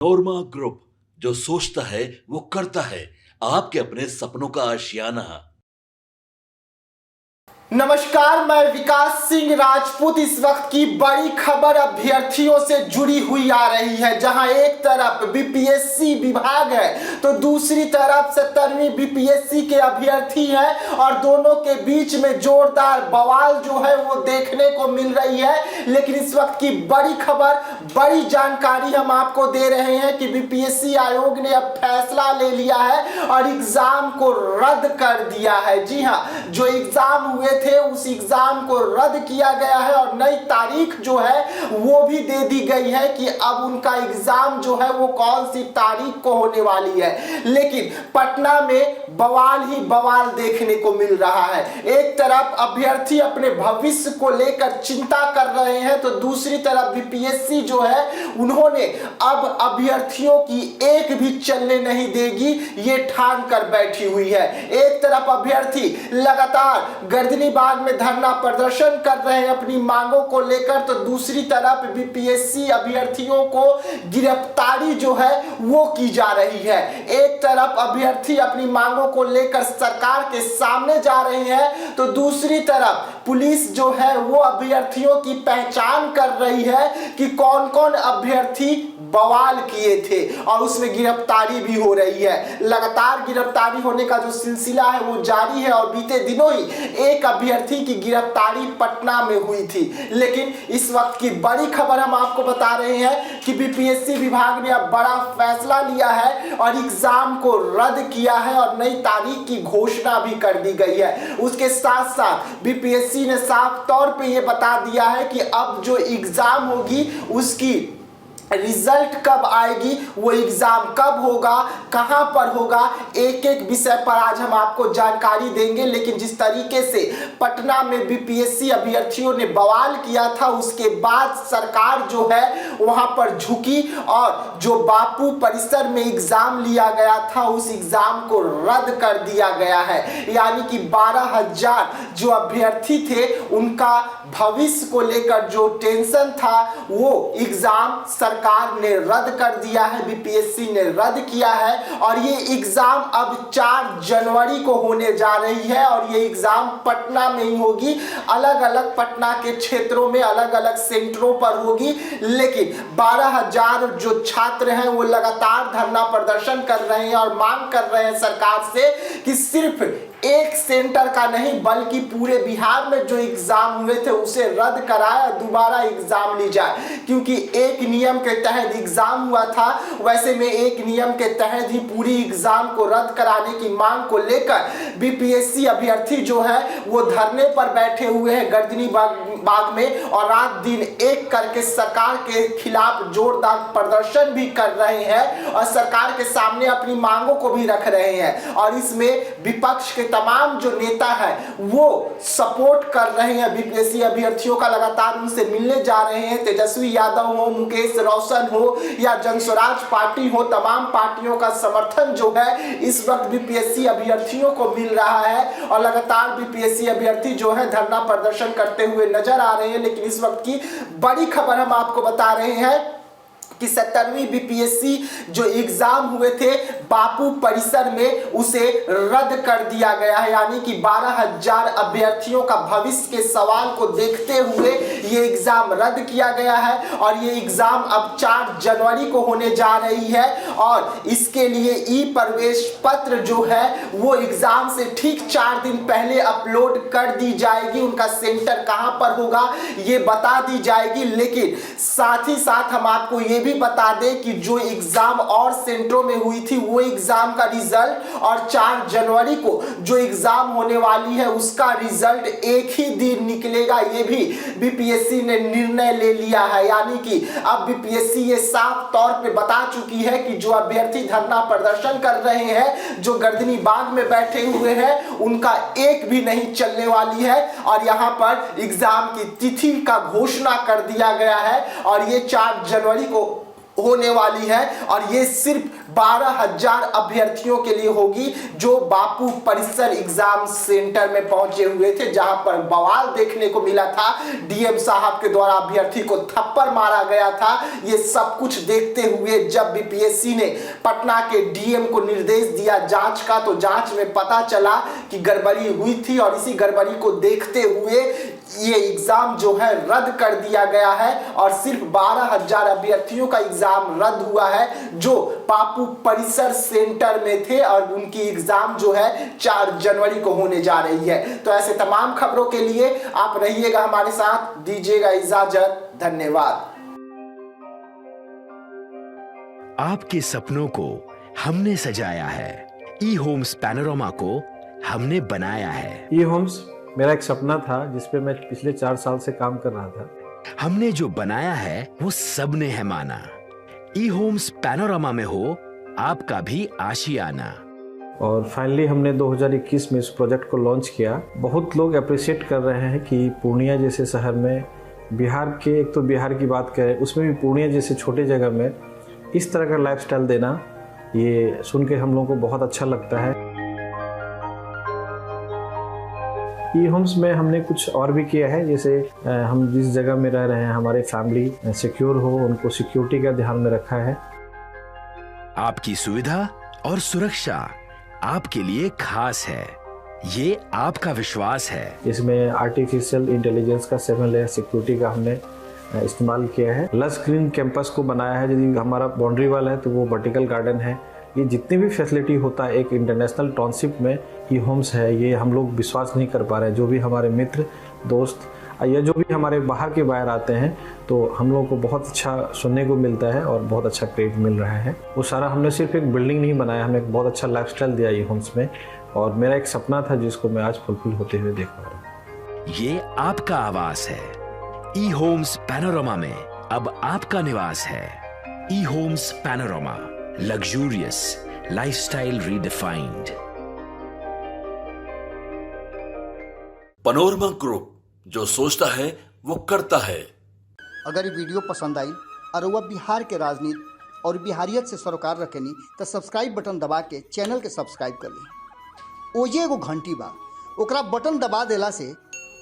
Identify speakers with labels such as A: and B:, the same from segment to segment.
A: नोरमा group, जो सोचता है वो करता है। आपके अपने सपनों का आशियाना।
B: नमस्कार, मैं विकास सिंह राजपूत। इस वक्त की बड़ी खबर अभ्यर्थियों से जुड़ी हुई आ रही है, जहां एक तरफ बीपीएससी विभाग है तो दूसरी तरफ 17वीं बीपीएससी के अभ्यर्थी हैं और दोनों के बीच में जोरदार बवाल जो है वो देखने को मिल रही है। लेकिन इस वक्त की बड़ी खबर, बड़ी जानकारी हम आपको दे रहे हैं कि बीपीएससी आयोग ने अब फैसला ले लिया है और एग्जाम को रद्द कर दिया है। जी हाँ, जो एग्जाम हुए थे उस एग्जाम को रद्द किया गया है और नई तारीख जो है वो भी दे दी गई है कि अब उनका एग्जाम जो है वो कौन सी तारीख को होने वाली है। लेकिन पटना में बवाल ही बवाल देखने को मिल रहा है। एक तरफ अभ्यर्थी अपने भविष्य को लेकर चिंता कर रहे हैं तो दूसरी तरफ बीपीएससी जो है उन्होंने अब अभ्यर्थियों की एक भी चलने नहीं देगी, ये ठान कर बैठी हुई है। एक तरफ अभ्यर्थी लगातार गर्दनी बाग में धरना प्रदर्शन कर रहे हैं अपनी मांगों को लेकर, तो दूसरी तरफ बीपीएससी अभ्यर्थियों को गिरफ्तारी जो है वो की जा रही है। एक तरफ अभ्यर्थी अपनी मांगों को लेकर सरकार के सामने जा रहे हैं तो दूसरी तरफ पुलिस जो है वो अभ्यर्थियों की पहचान कर रही है कि कौन कौन अभ्यर्थी बवाल किए थे और उसमें गिरफ्तारी भी हो रही है। लगातार गिरफ्तारी होने का जो सिलसिला है वो जारी है और बीते दिनों ही एक अभ्यर्थी की गिरफ्तारी पटना में हुई थी। लेकिन इस वक्त की बड़ी खबर हम आपको बता रहे हैं कि बीपीएससी विभाग ने अब बड़ा फैसला लिया है और एग्जाम को रद्द किया है और नई तारीख की घोषणा भी कर दी गई है। उसके साथ साथ बीपीएससी ने साफ तौर पे ये बता दिया है कि अब जो एग्जाम होगी उसकी रिजल्ट कब आएगी, वो एग्जाम कब होगा, कहां पर होगा, एक एक विषय पर आज हम आपको जानकारी देंगे। लेकिन जिस तरीके से पटना में बीपीएससी अभ्यर्थियों ने बवाल किया था उसके बाद सरकार जो है वहां पर झुकी और जो बापू परिसर में एग्जाम लिया गया था उस एग्जाम को रद्द कर दिया गया है। यानी कि 12,000 जो अभ्यर्थी थे उनका भविष्य को लेकर जो टेंशन था वो एग्जाम सरकार ने रद्द कर दिया है, बीपीएससी ने रद्द किया है और ये एग्जाम अब 4 जनवरी को होने जा रही है और ये एग्जाम पटना में ही होगी। अलग अलग पटना के क्षेत्रों में अलग अलग सेंटरों पर होगी। लेकिन 12,000 जो छात्र हैं वो लगातार धरना प्रदर्शन कर रहे हैं और मांग कर रहे हैं सरकार से कि सिर्फ एक सेंटर का नहीं बल्कि पूरे बिहार में जो एग्जाम हुए थे उसे रद्द कराया, दोबारा एग्जाम ली जाए। क्योंकि एक नियम के तहत एग्जाम हुआ था, वैसे में एक नियम के तहत ही पूरी एग्जाम को रद्द कराने की मांग को लेकर बीपीएससी अभ्यर्थी जो है वो धरने पर बैठे हुए हैं गर्दनी बाग में और रात दिन एक करके सरकार के खिलाफ जोरदार प्रदर्शन भी कर रहे हैं और सरकार के सामने अपनी मांगों को भी रख रहे हैं। और इसमें विपक्ष के तमाम जो नेता है वो सपोर्ट कर रहे हैं बीपीएससी अभ्यर्थियों का, लगातार उनसे मिलने जा रहे हैं। तेजस्वी यादव हो, मुकेश रोशन हो या जनस्वराज पार्टी हो, तमाम पार्टियों का समर्थन जो है इस वक्त बीपीएससी अभ्यर्थियों को मिल रहा है और लगातार बीपीएससी अभ्यर्थी जो है धरना प्रदर्शन करते हुए नजर आ रहे हैं। लेकिन इस वक्त की बड़ी खबर हम आपको बता रहे हैं कि 17वीं बीपीएससी जो एग्जाम हुए थे बापू परिसर में उसे रद्द कर दिया गया है। यानी कि 12,000 अभ्यर्थियों का भविष्य के सवाल को देखते हुए ये एग्जाम रद्द किया गया है और ये एग्जाम अब 4 जनवरी को होने जा रही है और इसके लिए ई प्रवेश पत्र जो है वो एग्जाम से ठीक 4 दिन पहले अपलोड कर दी जाएगी। उनका सेंटर कहां पर होगा ये बता दी जाएगी। लेकिन साथ ही साथ हम आपको ये भी बता दें कि जो एग्जाम और सेंटरों में हुई थी वो एग्जाम का रिजल्ट और 4 जनवरी को जो एग्जाम होने वाली है उसका रिजल्ट एक ही दिन निकलेगा, ये भी बीपीएससी ने निर्णय ले लिया है। यानी कि अब बीपीएससी ये साफ तौर पे बता चुकी है कि जो अभ्यर्थी धरना प्रदर्शन कर रहे हैं, जो गर्दनी बाग में बैठे हुए हैं, उनका एक भी नहीं चलने वाली है और यहाँ पर एग्जाम की तिथि का घोषणा कर दिया गया है और ये 4 जनवरी को होने वाली है और ये सिर्फ 12,000 अभ्यर्थियों के लिए होगी जो बापू परिसर एग्जाम सेंटर में पहुंचे हुए थे, जहां पर बवाल देखने को मिला था। डीएम साहब के द्वारा अभ्यर्थी को थप्पड़ मारा गया था। ये सब कुछ देखते हुए जब बीपीएससी ने पटना के डीएम को निर्देश दिया जांच का, तो जांच में पता चला कि गड़बड़ी हुई थी और इसी गड़बड़ी को देखते हुए ये एग्जाम जो है रद्द कर दिया गया है और सिर्फ 12,000 अभ्यर्थियों का एग्जाम रद्द हुआ है जो बापू परिसर सेंटर में थे और उनकी एग्जाम जो है 4 जनवरी को होने जा रही है। तो ऐसे तमाम खबरों के लिए आप रहिएगा हमारे साथ, दीजिएगा इजाजत, धन्यवाद।
C: आपके सपनों को हमने सजाया है, ई होम्स पैनोरमा को हमने बनाया है।
D: ई होम्स मेरा एक सपना था जिस पे मैं पिछले 4 साल से काम कर रहा था।
C: हमने जो बनाया है वो सबने है माना। ई होम्स पैनोरमा में हो आपका भी आशियाना।
D: और फाइनली हमने 2021 में इस प्रोजेक्ट को लॉन्च किया। बहुत लोग अप्रिशिएट कर रहे हैं कि पूर्णिया जैसे शहर में, बिहार के, एक तो बिहार की बात करें उसमें भी पूर्णिया जैसे छोटे जगह में इस तरह का लाइफस्टाइल देना, ये सुन के हम लोगों को बहुत अच्छा लगता है। ई होम्स में हमने कुछ और भी किया है, जैसे हम जिस जगह में रह रहे हैं हमारे फैमिली सिक्योर हो, उनको सिक्योरिटी का ध्यान में रखा है।
C: आपकी सुविधा और सुरक्षा आपके लिए खास है, ये आपका विश्वास है।
D: इसमें आर्टिफिशियल इंटेलिजेंस का 7 लेयर सिक्योरिटी का हमने इस्तेमाल किया है। लस ग्रीन कैंपस को बनाया है। यदि हमारा बाउंड्री वाल है तो वो वर्टिकल गार्डन है। ये जितनी भी फैसिलिटी होता है एक इंटरनेशनल टाउनशिप में ई होम्स है, ये हम लोग विश्वास नहीं कर पा रहे हैं। जो भी हमारे मित्र दोस्त या जो भी हमारे बाहर के बाहर आते हैं तो हम लोगों को बहुत अच्छा सुनने को मिलता है और बहुत अच्छा क्रेडिट मिल रहा है। वो सारा हमने सिर्फ एक बिल्डिंग नहीं बनाया, हमने एक बहुत अच्छा लाइफस्टाइल दिया ई होम्स में और मेरा एक सपना था जिसको मैं आज फुलफिल होते हुए देख पा रहा हूँ।
C: ये आपका आवास है। ई होम्स पैनोरमा में अब आपका निवास है। E Homes Panorama, luxurious lifestyle redefined.
A: Panorama group, जो सोचता है वो करता है।
E: अगर ये वीडियो पसंद आई और वह बिहार के राजनीति और बिहारियत से सरोकार रखेनी तो सब्सक्राइब बटन दबा के चैनल के सब्सक्राइब कर ली। ओजे एगो घंटी बा, ओकरा बटन दबा देला से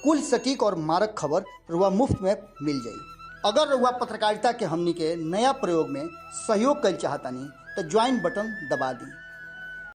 E: कुल सटीक और मारक खबर रुआ मुफ्त में मिल जाई। अगर रुआ पत्रकारिता के हमनी के नया प्रयोग में सहयोग कर चाहतानी तो ज्वाइन बटन दबा दी।